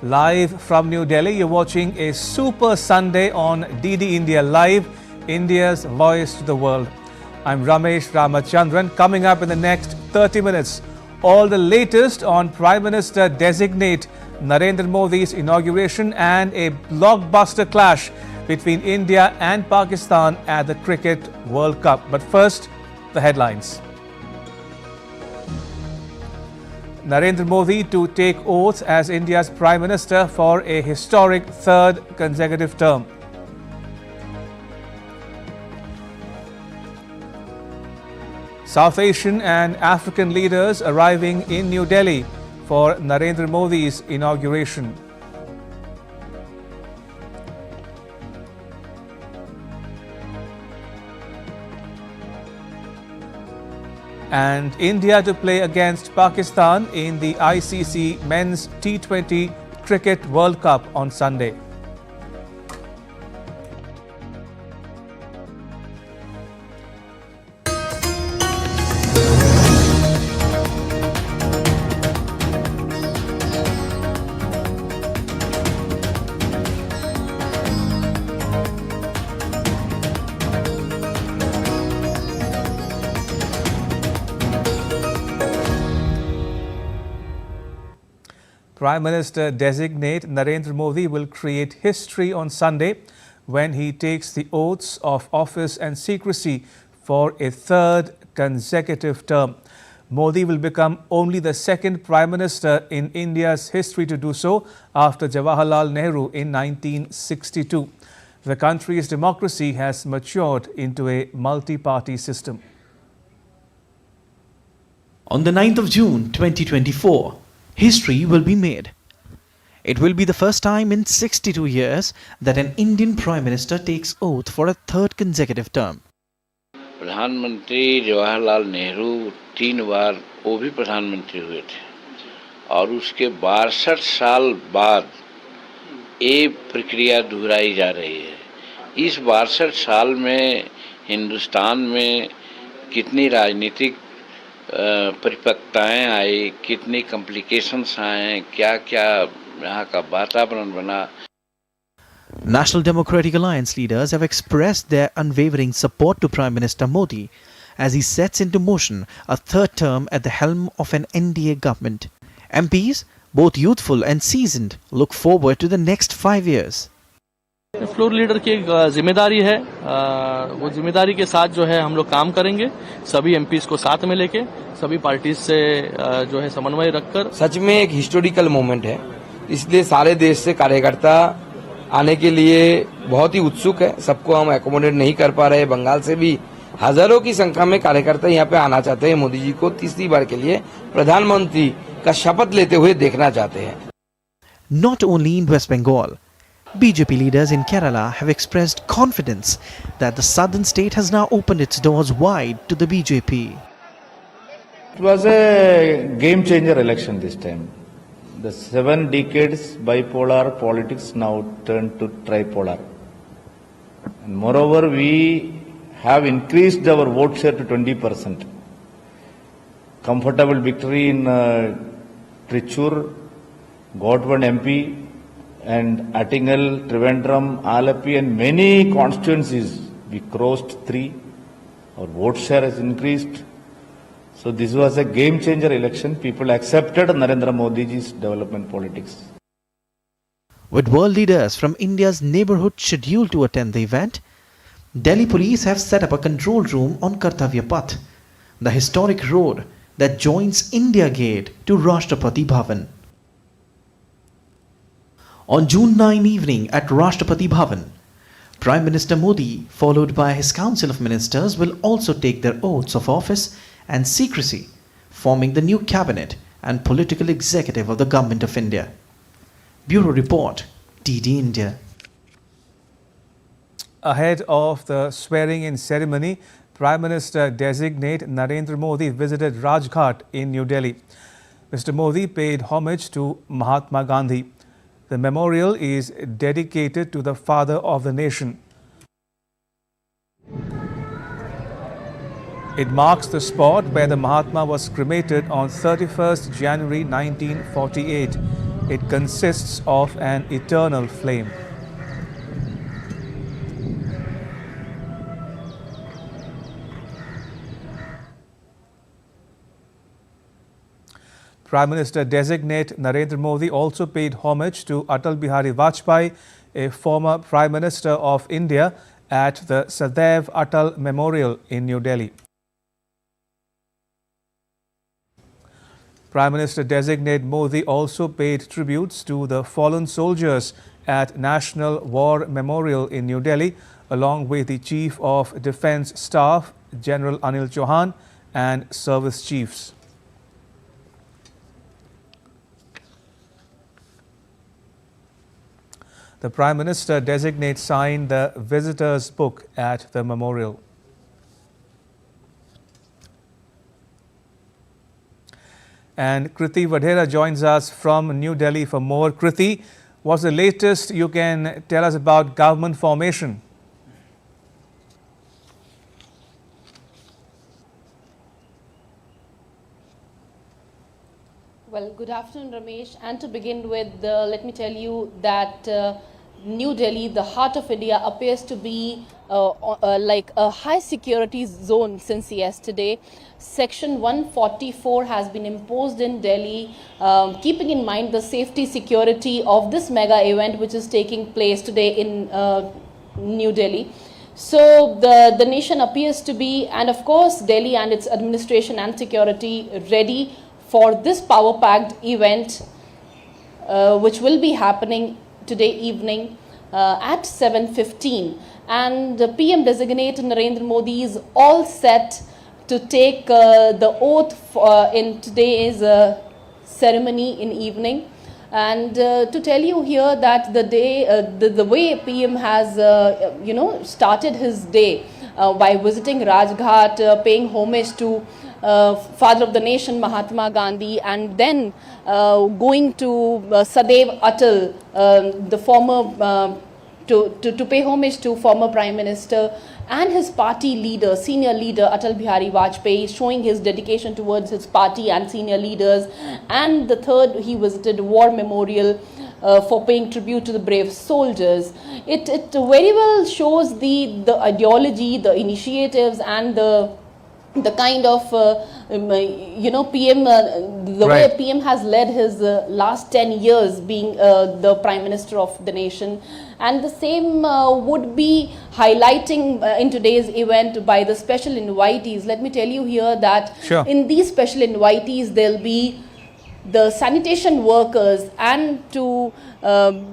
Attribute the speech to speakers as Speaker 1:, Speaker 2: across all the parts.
Speaker 1: Live from New Delhi, you're watching a Super Sunday on DD India Live, India's voice to the world. I'm Ramesh Ramachandran. Coming up in the next 30 minutes, all the latest on Prime Minister designate Narendra Modi's inauguration and a blockbuster clash between India and Pakistan at the Cricket World Cup. But first, the headlines. Narendra Modi to take oath as India's Prime Minister for a historic third consecutive term. South Asian and African leaders arriving in New Delhi for Narendra Modi's inauguration. And India to play against Pakistan in the ICC Men's T20 Cricket World Cup on Sunday. Prime Minister designate Narendra Modi will create history on Sunday when he takes the oaths of office and secrecy for a third consecutive term. Modi will become only the second Prime Minister in India's history to do so after Jawaharlal Nehru in 1962. The country's democracy has matured into a multi-party system.
Speaker 2: On the 9th of June 2024, history will be made. It will be the first time in 62 years that an Indian Prime Minister takes oath for a third consecutive term.
Speaker 3: प्रधानमंत्री जवाहरलाल नेहरू 3 बार वो भी प्रधानमंत्री हुए थे और उसके 62 साल बाद ये प्रक्रिया दोहराई जा रही है। इस 62 साल में हिंदुस्तान में कितनी राजनीतिक परिपक्वताएं आई, कितनी कॉम्प्लिकेशंस आए, क्या-क्या यहाँ का वातावरण बना।
Speaker 2: National Democratic Alliance leaders have expressed their unwavering support to Prime Minister Modi as he sets into motion a third term at the helm of an NDA government. MPs, both youthful and seasoned, look forward to the next 5 years.
Speaker 4: Floor leader की एक जिम्मेदारी है, वो जिम्मेदारी के साथ जो है हम लोग काम करेंगे, सभी एमपीज को साथ में लेके, सभी पार्टीज से जो है समन्वय रखकर।
Speaker 5: सच में एक हिस्टोरिकल मोमेंट है, इसलिए सारे देश से कार्यकर्ता आने के लिए बहुत ही उत्सुक है। सबको हम एकोमोडेट नहीं कर पा रहे। बंगाल से भी हजारों की संख्या में कार्यकर्ता यहाँ पे आना चाहते हैं। मोदी जी को तीसरी बार के लिए प्रधानमंत्री का शपथ लेते हुए देखना चाहते हैं।
Speaker 2: Not only in West Bengal, BJP leaders in Kerala have expressed confidence that the southern state has now opened its doors wide to the BJP.
Speaker 6: It was a game changer election this time. The 7 decades bipolar politics now turned to tripolar. And moreover, we have increased our vote share to 20%. Comfortable victory in Trichur, got one MP, and Attingal, Trivandrum, Alapi and many constituencies, we crossed 3. Our vote share has increased. So this was a game changer election. People accepted Narendra Modi's development politics.
Speaker 2: With world leaders from India's neighbourhood scheduled to attend the event, Delhi police have set up a control room on Kartavya Path, the historic road that joins India Gate to Rashtrapati Bhavan. On June 9 evening at Rashtrapati Bhavan, Prime Minister Modi, followed by his Council of Ministers, will also take their oaths of office and secrecy, forming the new cabinet and political executive of the Government of India. Bureau Report, DD India.
Speaker 1: Ahead of the swearing-in ceremony, Prime Minister designate Narendra Modi visited Rajghat in New Delhi. Mr. Modi paid homage to Mahatma Gandhi. The memorial is dedicated to the father of the nation. It marks the spot where the Mahatma was cremated on 31st January 1948. It consists of an eternal flame. Prime Minister designate Narendra Modi also paid homage to Atal Bihari Vajpayee, a former Prime Minister of India, at the Sadaiv Atal Memorial in New Delhi. Prime Minister designate Modi also paid tributes to the fallen soldiers at National War Memorial in New Delhi, along with the Chief of Defence Staff, General Anil Chauhan, and service chiefs. The Prime Minister designate signed the visitors' book at the memorial. And Kriti Vadhera joins us from New Delhi for more. Kriti, what's the latest you can tell us about government formation?
Speaker 7: Well, good afternoon, Ramesh. And to begin with, let me tell you that New Delhi, the heart of India, appears to be like a high security zone since yesterday. Section 144 has been imposed in Delhi, keeping in mind the safety security of this mega event which is taking place today in New Delhi. So the nation appears to be, and of course Delhi and its administration and security, ready for this power-packed event which will be happening today evening at 7:15. And the PM designate Narendra Modi is all set to take the oath in today's ceremony in evening. And to tell you here that the day, the way PM has started his day by visiting Rajghat, paying homage to father of the nation Mahatma Gandhi, and then going to Sadaiv Atal, the former to pay homage to former Prime Minister and his party leader, senior leader Atal Bihari Vajpayee, showing his dedication towards his party and senior leaders. And the third, he visited War Memorial for paying tribute to the brave soldiers. It very well shows the ideology, the initiatives, and the kind of PM, the way PM has led his last 10 years being the Prime Minister of the nation. And the same would be highlighting in today's event by the special invitees. Let me tell you here that in these special invitees, there'll be the sanitation workers, and to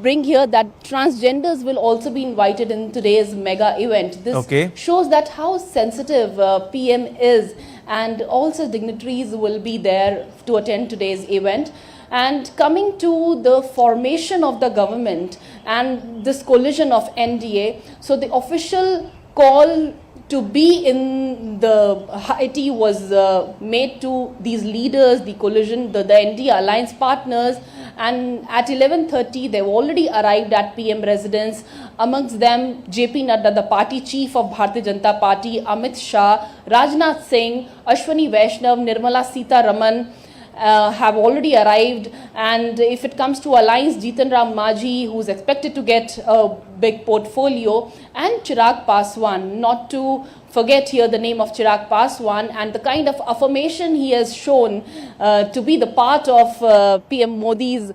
Speaker 7: bring here that transgenders will also be invited in today's mega event. This shows that how sensitive PM is, and also dignitaries will be there to attend today's event. And coming to the formation of the government and this coalition of NDA, so the official call to be in the Haiti was made to these leaders, the coalition, the NDA alliance partners, and at 11:30 they've already arrived at PM residence. Amongst them, JP Nadda, the party chief of Bharatiya Janata Party, Amit Shah, Rajnath Singh, Ashwani Vaishnav, Nirmala Sita Raman have already arrived. And if it comes to alliance, Jitan Ram Majhi, who's expected to get a big portfolio, and Chirag Paswan, not to forget here the name of Chirag Paswan and the kind of affirmation he has shown to be the part of PM Modi's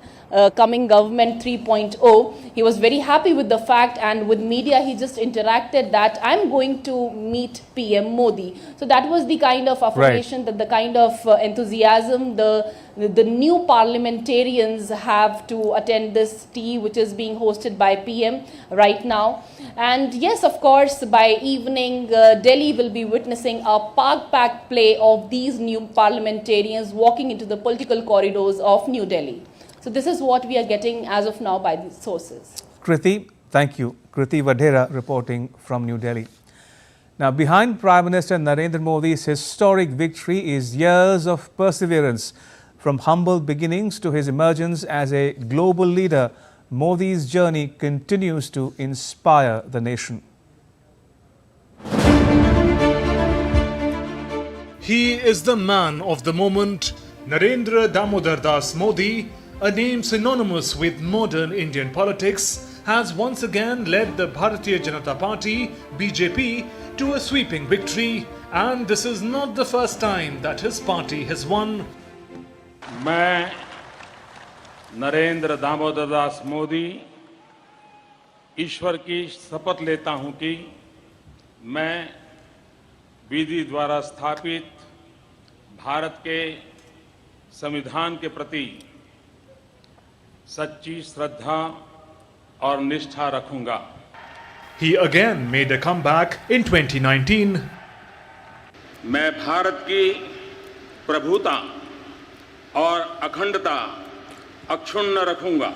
Speaker 7: coming government 3.0. He was very happy with the fact, and with media he just interacted that I'm going to meet PM Modi. So that was the kind of affirmation, that the kind of enthusiasm the new parliamentarians have to attend this tea which is being hosted by PM right now. And yes, of course, by evening Delhi will be witnessing a park-packed play of these new parliamentarians walking into the political corridors of New Delhi. So this is what we are getting as of now by these sources.
Speaker 1: Kriti, thank you. Kriti Vadhera reporting from New Delhi. Now, behind Prime Minister Narendra Modi's historic victory is years of perseverance. From humble beginnings to his emergence as a global leader, Modi's journey continues to inspire the nation.
Speaker 8: He is the man of the moment, Narendra Damodar Das Modi,
Speaker 1: a name synonymous with modern Indian politics, has once again led the Bharatiya Janata Party (BJP) to a sweeping victory, and this is not the first time that his party has won.
Speaker 8: मैं नरेंद्र दामोदर दास मोदी ईश्वर की शपथ लेता हूं कि मैं विधि द्वारा स्थापित भारत के संविधान के प्रति सच्ची श्रद्धा और निष्ठा रखूंगा.
Speaker 1: He again made a comeback in 2019.
Speaker 8: मैं भारत की प्रभुता और अखंडता अक्षुण्ण रखूंगा.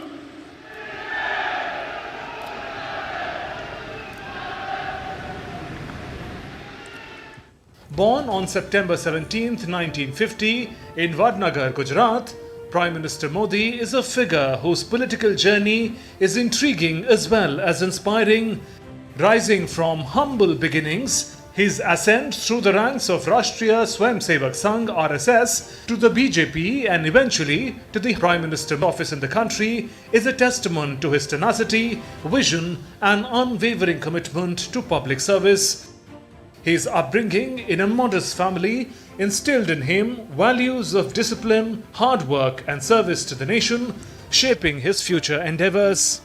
Speaker 1: Born on September 17, 1950 in Vadnagar, Gujarat, Prime Minister Modi is a figure whose political journey is intriguing as well as inspiring. Rising from humble beginnings, his ascent through the ranks of Rashtriya Swayamsevak Sangh (RSS) to the BJP and eventually to the Prime Minister office in the country is a testament to his tenacity, vision and unwavering commitment to public service. His upbringing in a modest family instilled in him values of discipline, hard work and service to the nation, shaping his future endeavours.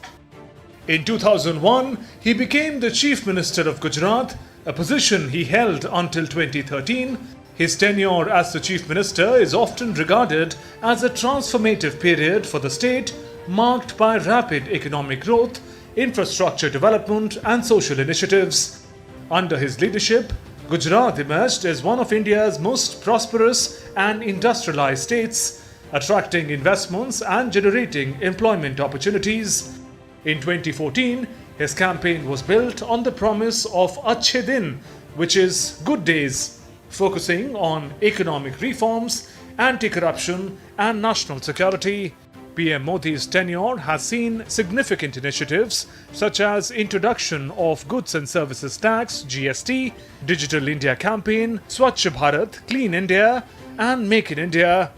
Speaker 1: In 2001, he became the Chief Minister of Gujarat, a position he held until 2013. His tenure as the Chief Minister is often regarded as a transformative period for the state, marked by rapid economic growth, infrastructure development and social initiatives. Under his leadership, Gujarat emerged as one of India's most prosperous and industrialized states, attracting investments and generating employment opportunities. In 2014, his campaign was built on the promise of Achhe Din, which is good days, focusing on economic reforms, anti-corruption and national security. PM Modi's tenure has seen significant initiatives such as introduction of Goods and Services Tax (GST), Digital India Campaign, Swachh Bharat, Clean India and Make in India.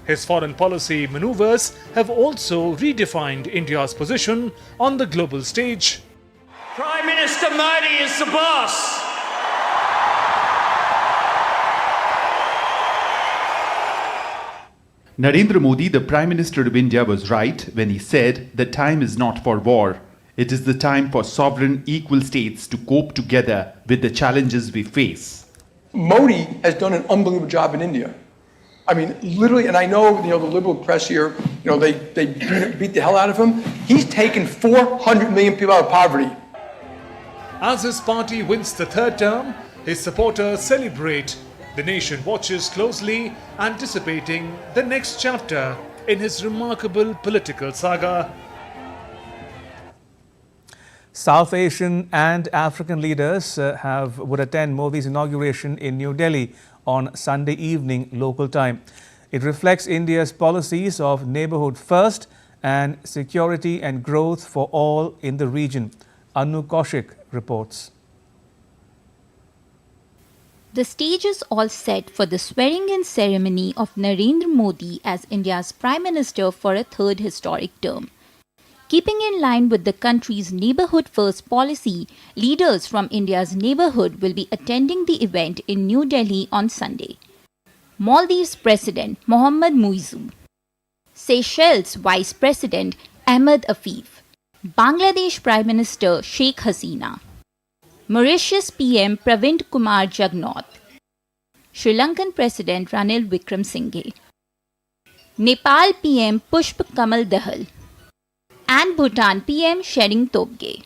Speaker 1: His foreign policy maneuvers have also redefined India's position on the global stage.
Speaker 9: Prime Minister Modi is the boss.
Speaker 10: Narendra Modi, the Prime Minister of India, was right when he said the time is not for war. It is the time for sovereign equal states to cope together with the challenges we face.
Speaker 11: Modi has done an unbelievable job in India. I mean, literally, and I know, the liberal press here, they beat the hell out of him. He's taken 400 million people out of poverty.
Speaker 1: As his party wins the third term, his supporters celebrate. The nation watches closely, anticipating the next chapter in his remarkable political saga. South Asian and African leaders would attend Modi's inauguration in New Delhi on Sunday evening local time. It reflects India's policies of Neighbourhood First and security and growth for all in the region. Anu Kaushik reports.
Speaker 12: The stage is all set for the swearing-in ceremony of Narendra Modi as India's Prime Minister for a third historic term. Keeping in line with the country's Neighbourhood First policy, leaders from India's neighbourhood will be attending the event in New Delhi on Sunday. Maldives President Mohammad Muizzu, Seychelles Vice President Ahmed Afif, Bangladesh Prime Minister Sheikh Hasina, Mauritius PM Pravind Kumar Jugnauth, Sri Lankan President Ranil Wickremesinghe, Nepal PM Pushp Kamal Dahal, and Bhutan PM Shering Tobge.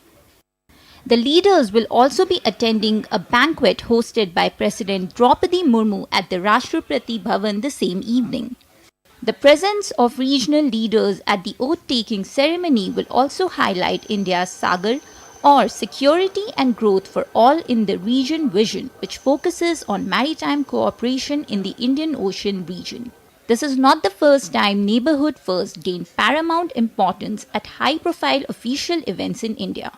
Speaker 12: The leaders will also be attending a banquet hosted by President Draupadi Murmu at the Rashtrapati Bhavan the same evening. The presence of regional leaders at the oath-taking ceremony will also highlight India's Sagar or security and growth for all in the region vision, which focuses on maritime cooperation in the Indian Ocean region. This is not the first time Neighbourhood First gained paramount importance at high-profile official events in India.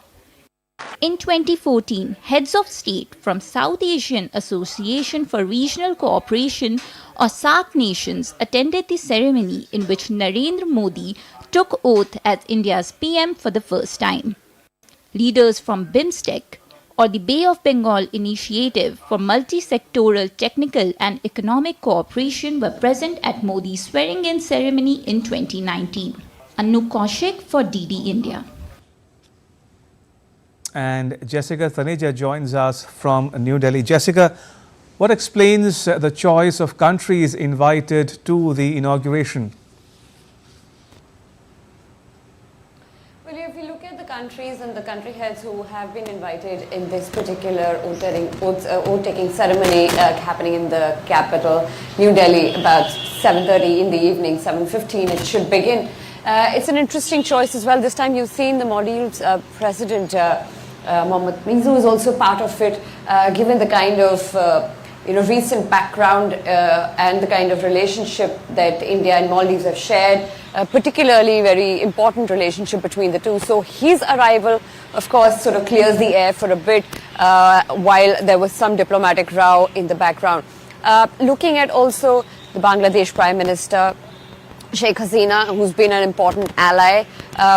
Speaker 12: In 2014, heads of state from South Asian Association for Regional Cooperation or SAARC nations attended the ceremony in which Narendra Modi took oath as India's PM for the first time. Leaders from BIMSTEC or the Bay of Bengal Initiative for Multi-Sectoral Technical and Economic Cooperation were present at Modi's swearing-in ceremony in 2019. Anu Kaushik for DD India.
Speaker 1: And Jessica Taneja joins us from New Delhi. Jessica, what explains the choice of countries invited to the inauguration?
Speaker 13: Well, if you look at the countries and the country heads who have been invited in this particular oath-taking ceremony happening in the capital, New Delhi, about 7:30 in the evening, 7:15 it should begin. It's an interesting choice as well. This time you've seen the Maldives President Mohammed Mizu is also part of it, given the kind of recent background and the kind of relationship that India and Maldives have shared, particularly very important relationship between the two. So his arrival, of course, sort of clears the air for a bit while there was some diplomatic row in the background. Looking at also the Bangladesh Prime Minister, Sheikh Hasina, who's been an important ally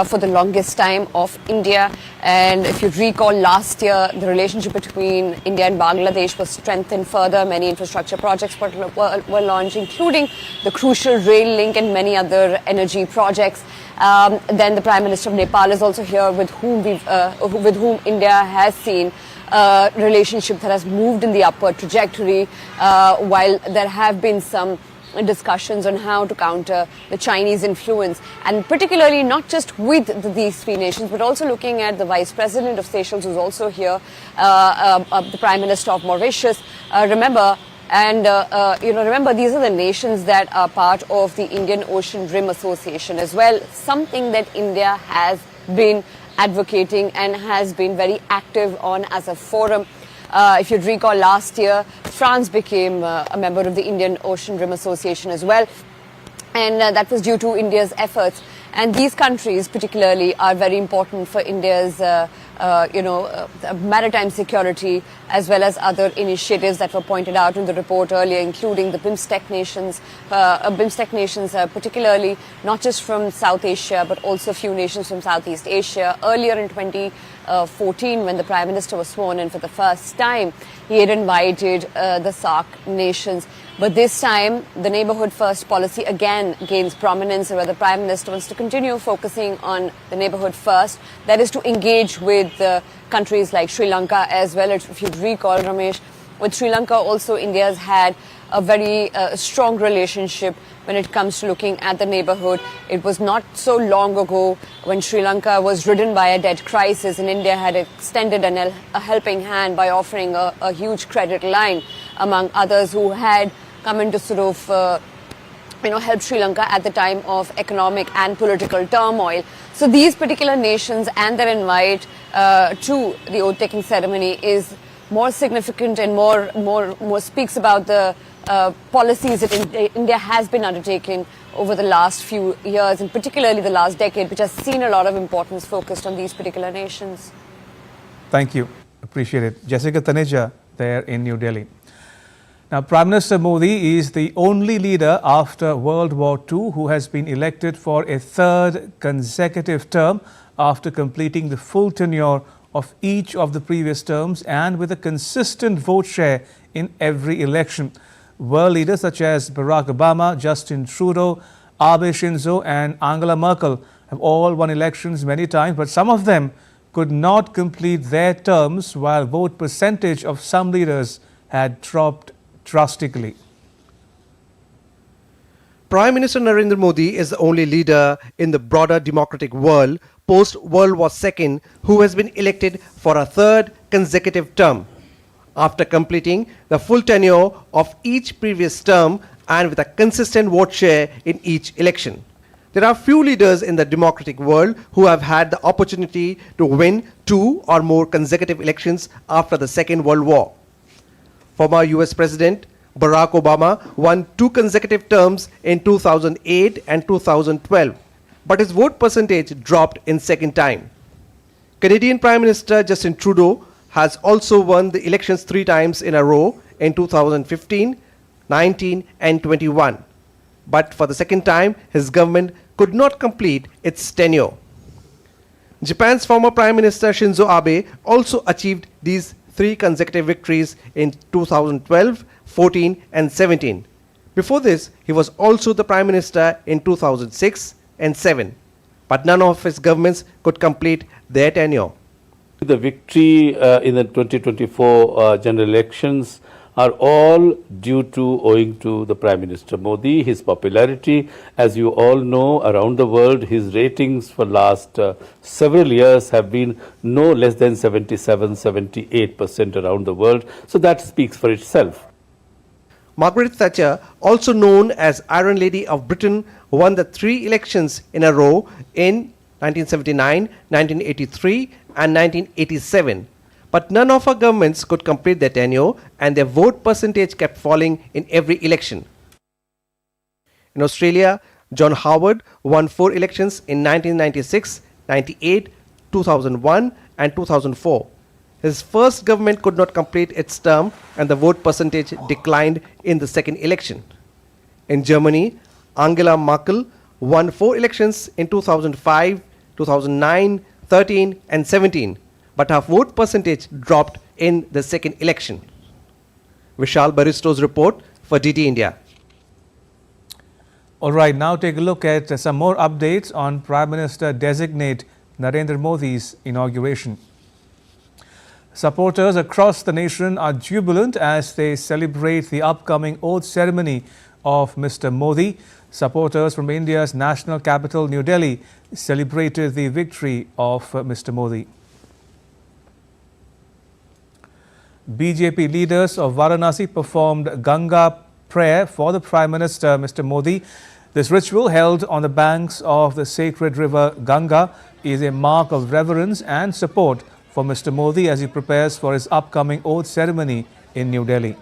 Speaker 13: for the longest time of India. And if you recall, last year, the relationship between India and Bangladesh was strengthened further. Many infrastructure projects were launched, including the crucial rail link and many other energy projects. Then the Prime Minister of Nepal is also here, with whom India has seen a relationship that has moved in the upward trajectory, while there have been some discussions on how to counter the Chinese influence, and particularly not just with these three nations, but also looking at the Vice President of Seychelles, who's also here, the Prime Minister of Mauritius. Remember, these are the nations that are part of the Indian Ocean Rim Association as well, something that India has been advocating and has been very active on as a forum. If you'd recall, last year, France became a member of the Indian Ocean Rim Association as well. And that was due to India's efforts. And these countries particularly are very important for India's, maritime security, as well as other initiatives that were pointed out in the report earlier, including the BIMSTEC nations, particularly not just from South Asia, but also a few nations from Southeast Asia. Earlier in 2014, when the Prime Minister was sworn in for the first time, he had invited the SAARC nations. But this time, the Neighbourhood First policy again gains prominence, where the Prime Minister wants to continue focusing on the Neighbourhood First, that is to engage with countries like Sri Lanka as well. If you recall, Ramesh, with Sri Lanka also, India has had a very strong relationship when it comes to looking at the neighbourhood. It was not so long ago when Sri Lanka was ridden by a debt crisis, and India had extended a helping hand by offering a huge credit line, among others, who had come in to sort of help Sri Lanka at the time of economic and political turmoil. So these particular nations and their invite to the oath-taking ceremony is more significant and more speaks about the policies that India has been undertaking over the last few years, and particularly the last decade, which has seen a lot of importance focused on these particular nations.
Speaker 1: Thank you. Appreciate it. Jessica Taneja there in New Delhi. Now, Prime Minister Modi is the only leader after World War II who has been elected for a third consecutive term after completing the full tenure of each of the previous terms and with a consistent vote share in every election. World leaders such as Barack Obama, Justin Trudeau, Abe Shinzo and Angela Merkel have all won elections many times, but some of them could not complete their terms, while vote percentage of some leaders had dropped drastically.
Speaker 14: Prime Minister Narendra Modi is the only leader in the broader democratic world post-World War II who has been elected for a third consecutive term after completing the full tenure of each previous term and with a consistent vote share in each election. There are few leaders in the democratic world who have had the opportunity to win 2 or more consecutive elections after the Second World War. Former US President Barack Obama won 2 consecutive terms in 2008 and 2012, but his vote percentage dropped in second time. Canadian Prime Minister Justin Trudeau has also won the elections 3 times in a row in 2015, 19 and 21. But for the second time, his government could not complete its tenure. Japan's former Prime Minister Shinzo Abe also achieved these 3 consecutive victories in 2012, 14 and 17. Before this, he was also the Prime Minister in 2006 and 7. But none of his governments could complete their tenure.
Speaker 15: The victory in the 2024 general elections are all owing to the Prime Minister Modi, his popularity. As you all know, around the world, his ratings for last several years have been no less than 77-78% around the world. So that speaks for itself.
Speaker 14: Margaret Thatcher, also known as Iron Lady of Britain, won the 3 elections in a row in 1979, 1983 and 1987. But none of our governments could complete their tenure and their vote percentage kept falling in every election. In Australia, John Howard won 4 elections in 1996, 98, 2001 and 2004. His first government could not complete its term and the vote percentage declined in the second election. In Germany, Angela Merkel won 4 elections in 2005, 2009, 13 and 17, but her vote percentage dropped in the second election. Vishal Baristo's report for DT India.
Speaker 1: All right, now take a look at some more updates on Prime Minister designate Narendra Modi's inauguration. Supporters across the nation are jubilant as they celebrate the upcoming oath ceremony of Mr. Modi. Supporters from India's national capital, New Delhi, celebrated the victory of Mr. Modi. BJP leaders of Varanasi performed Ganga prayer for the Prime Minister, Mr. Modi. This ritual, held on the banks of the sacred river Ganga, is a mark of reverence and support for Mr. Modi as he prepares for his upcoming oath ceremony in New Delhi.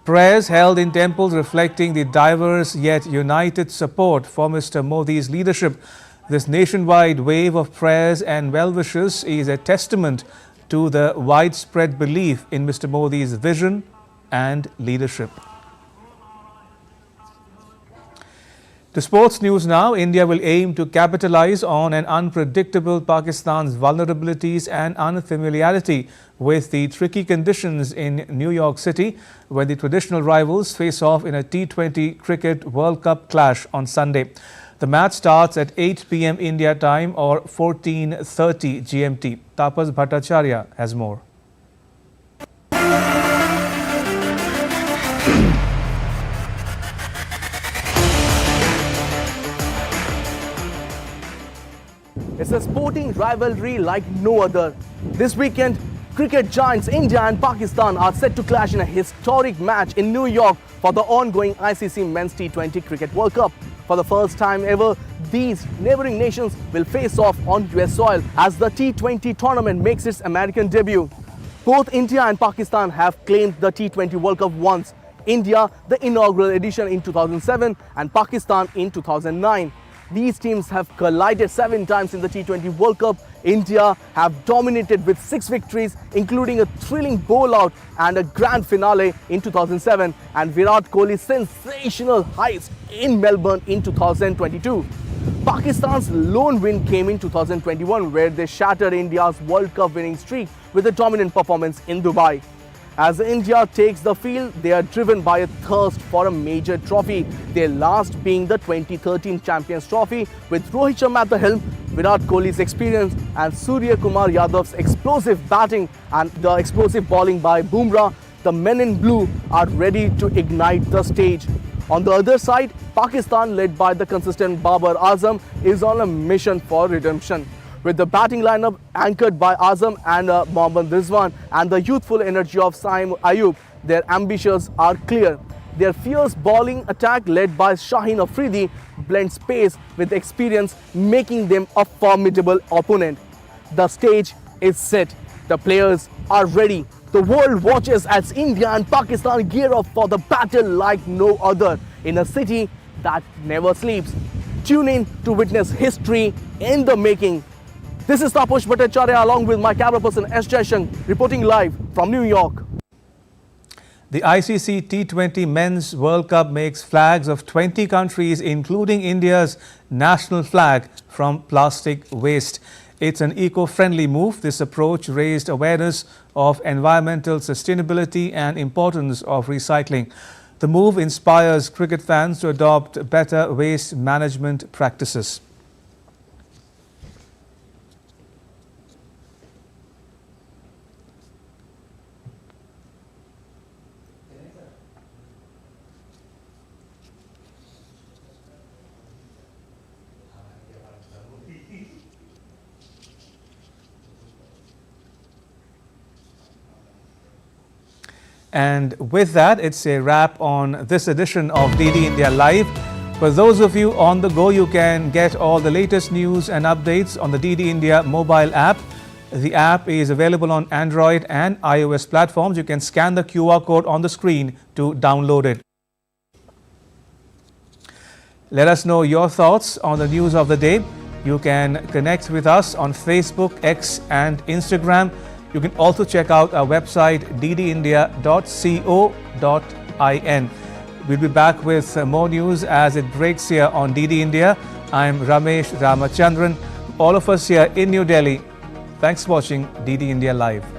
Speaker 1: Prayers held in temples reflecting the diverse yet united support for Mr. Modi's leadership. This nationwide wave of prayers and well-wishes is a testament to the widespread belief in Mr. Modi's vision and leadership. To sports news now, India will aim to capitalize on an unpredictable Pakistan's vulnerabilities and unfamiliarity with the tricky conditions in New York City, where the traditional rivals face off in a T20 Cricket World Cup clash on Sunday. The match starts at 8 p.m. India time or 14:30 GMT. Tapas Bhattacharya has more.
Speaker 4: It's a sporting rivalry like no other. This weekend, cricket giants India and Pakistan are set to clash in a historic match in New York for the ongoing ICC Men's T20 Cricket World Cup. For the first time ever, these neighboring nations will face off on US soil as the T20 tournament makes its American debut. Both India and Pakistan have claimed the T20 World Cup once. India, the inaugural edition in 2007 and Pakistan in 2009. These teams have collided 7 times in the T20 World Cup. India have dominated with 6 victories, including a thrilling bowl-out and a grand finale in 2007 and Virat Kohli's sensational heist in Melbourne in 2022. Pakistan's lone win came in 2021, where they shattered India's World Cup winning streak with a dominant performance in Dubai. As India takes the field, they are driven by a thirst for a major trophy, their last being the 2013 Champions Trophy. With Rohit Sharma at the helm, Virat Kohli's experience and Surya Kumar Yadav's explosive batting and the explosive bowling by Bumrah, the men in blue are ready to ignite the stage. On the other side, Pakistan, led by the consistent Babar Azam, is on a mission for redemption. With the batting lineup anchored by Azam and Mohammad Rizwan and the youthful energy of Saim Ayub, their ambitions are clear. Their fierce bowling attack led by Shaheen Afridi blends pace with experience, making them a formidable opponent. The stage is set. The players are ready. The world watches as India and Pakistan gear up for the battle like no other in a city that never sleeps. Tune in to witness history in the making. This is Taposh Bhattacharya along with my camera person S. Jaishankar reporting live from New York.
Speaker 1: The ICC T20 Men's World Cup makes flags of 20 countries, including India's national flag, from plastic waste. It's an eco-friendly move. This approach raised awareness of environmental sustainability and importance of recycling. The move inspires cricket fans to adopt better waste management practices. And with that, it's a wrap on this edition of DD India Live. For those of you on the go, you can get all the latest news and updates on the DD India mobile app. The app is available on Android and iOS platforms. You can scan the QR code on the screen to download it. Let us know your thoughts on the news of the day. You can connect with us on Facebook, X and Instagram. You can also check out our website ddindia.co.in. We'll be back with more news as it breaks here on DD India. I'm Ramesh Ramachandran. All of us here in New Delhi. Thanks for watching DD India Live.